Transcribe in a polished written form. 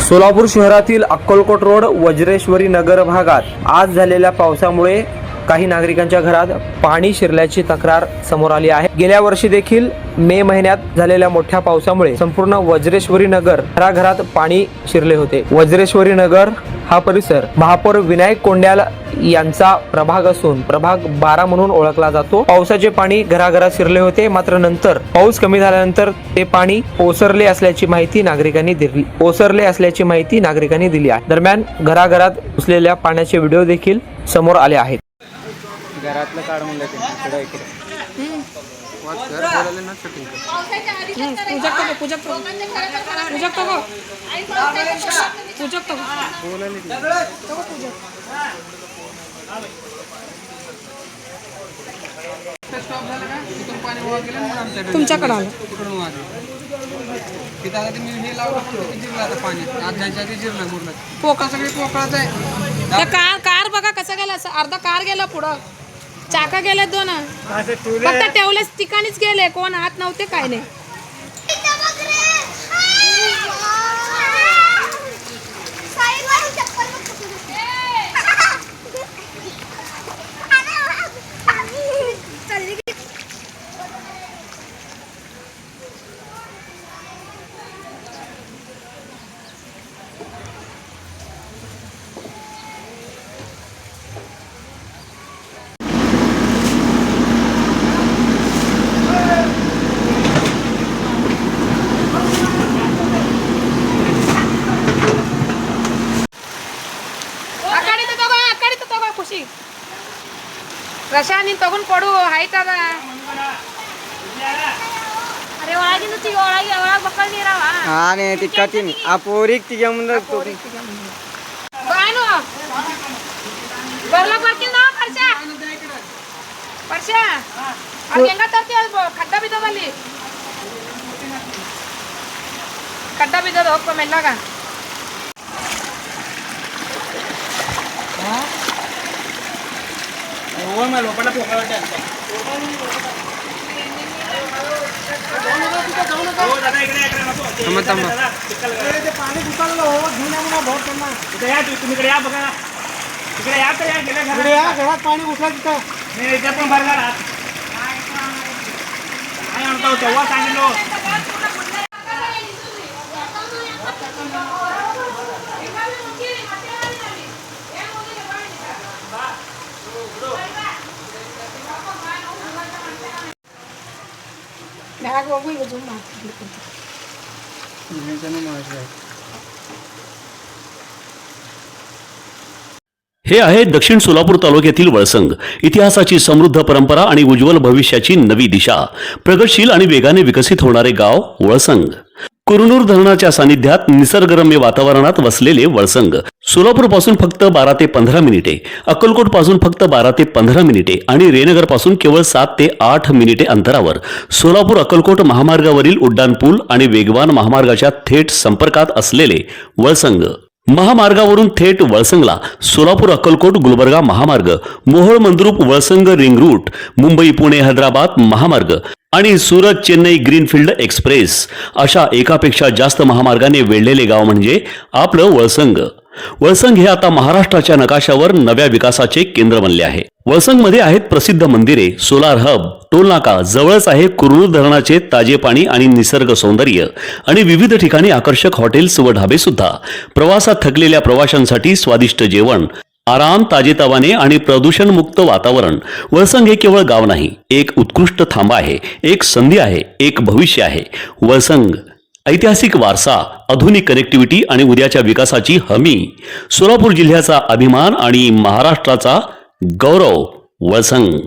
सोलापूर शहरातील अक्कलकोट रोड वज्रेश्वरी नगर भागात आज झालेल्या पावसामुळे काही नागरिकांच्या घरात पाणी शिरल्याची तक्रार समोर आली आहे। गेल्या वर्षी देखील मे महिन्यात झालेल्या मोठ्या पावसामुळे संपूर्ण वज्रेश्वरी नगर घराघरात पाणी शिरले होते। वज्रेश्वरी नगर हा परिसर महापौर विनायक कोंड्याल यांचा प्रभाग असून प्रभाग 12 म्हणून ओळखला जातो। पावसाचे पाणी घराघरात शिरले होते, मात्र नंतर पाऊस कमी झाल्यानंतर ते पाणी ओसरले असल्याची माहिती नागरिकांनी दिली आहे। दरम्यान घराघरात घुसलेल्या पाण्याचे व्हिडिओ देखील समोर आले आहेत। घरातलं काढ म्हणलं ते इकडे वाच घर बोलायला ना सेटिंग पूजक तुमच्याकडे आलं कार बघा कसं गेला, अर्धा कार गेला, पुढं चाका गेले, दोन फक्त ठेवलेच ठिकाणीच गेले, कोण आत नव्हते, काय नाही। ರಶಾನಿ ತಗೊಂಡು ಕೊಡು ಆಯ್ತದ ಅರೆ ಒಳಗೆ ನುತ್ತಿ ಒಳಗೆ ಒಳಗೆ ಬಕ್ಕಳ ನೀರವ ಹಾನೆ ತಿಕ್ಕತೀನಿ ಆ ಪೋರಿಗೆ ತಿಗೆ ಮುಂದೆ ಬಾನು ಬರ್ಲ ಬರ್ಕಿಂದ ಪರ್ಷ ಅದು ಹೆಂಗ ತರ್ತಿ ಅದು ಖಡ್ಡ ಬಿದ್ದದಲ್ಲಿ ಖಡ್ಡ ಬಿದ್ದದ ಹೋಗ್ಪ ಮೆಲ್ಲಾಗ वो मैं लोपड़ा पोखा वाटे समजता मग ते पाणी घुसळलं हो, घेऊन या मला बहुत करणार इथे या, तुम्ही इकडे या, बघा इकडे या, तर या गेल्या घरात या, घरात पाणी घुसलं तिथं मी इथे पण भरणार काय म्हणतो तेव्हा सांगितलो हे आहे दक्षिण सोलापूर तालुक्यातील वळसंग। इतिहासाची समृद्ध परंपरा आणि उज्ज्वल भविष्याची नवी दिशा, प्रगतशील आणि वेगाने विकसित होणारे गाव वळसंग। कुरनूर धरणाच्या सानिध्यात निसर्गरम्य वातावरणात वसलेले वळसंग सोलापूर पासून फक्त 12 ते 15 मिनिटे, अक्कलकोट पासून फक्त 12 ते 15 मिनिटे आणि रेणनगर पासून केवळ 7 ते 8 मिनिटे अंतरावर सोलापूर अक्कलकोट महामार्गावरील उड्डाण पूल आणि वेगवान महामार्गाच्या थेट संपर्कात असलेले वळसंग। महामार्गावरून थेट वळसंगला सोलापूर अक्कलकोट गुलबर्गा महामार्ग, मोहोळ मंद्रुप वळसंग रिंग रूट, मुंबई पुणे हैदराबाद महामार्ग आणि सुरत चेन्नई ग्रीनफील्ड एक्सप्रेस अशा एकापेक्षा जास्त महामार्गाने वेढलेले गाव म्हणजे आपलं वळसंग। वळसंग हे आता महाराष्ट्राच्या नकाशावर नव्या विकासाचे केंद्र बनले आहे। वळसंग मध्ये आहेत प्रसिद्ध मंदिरे, सोलार हब, टोलनाका, जवळच आहे कुरनूर धरणाचे ताजे पाणी आणि निसर्ग सौंदर्य आणि विविध ठिकाणी आकर्षक हॉटेल्स व ढाबे सुद्धा। प्रवासात थकलेल्या प्रवाशांसाठी स्वादिष्ट जेवण, आराम, ताजेतवाने आणि प्रदूषण मुक्त वातावरण। वळसंग हे केवळ गाव नाही, एक उत्कृष्ट थांबा आहे, एक संधी आहे, एक भविष्य आहे। वळसंग ऐतिहासिक वारसा, आधुनिक कनेक्टिव्हिटी आणि उद्याच्या विकासाची हमी। सोलापूर जिल्ह्याचा अभिमान आणि महाराष्ट्राचा गौरव वळसंग।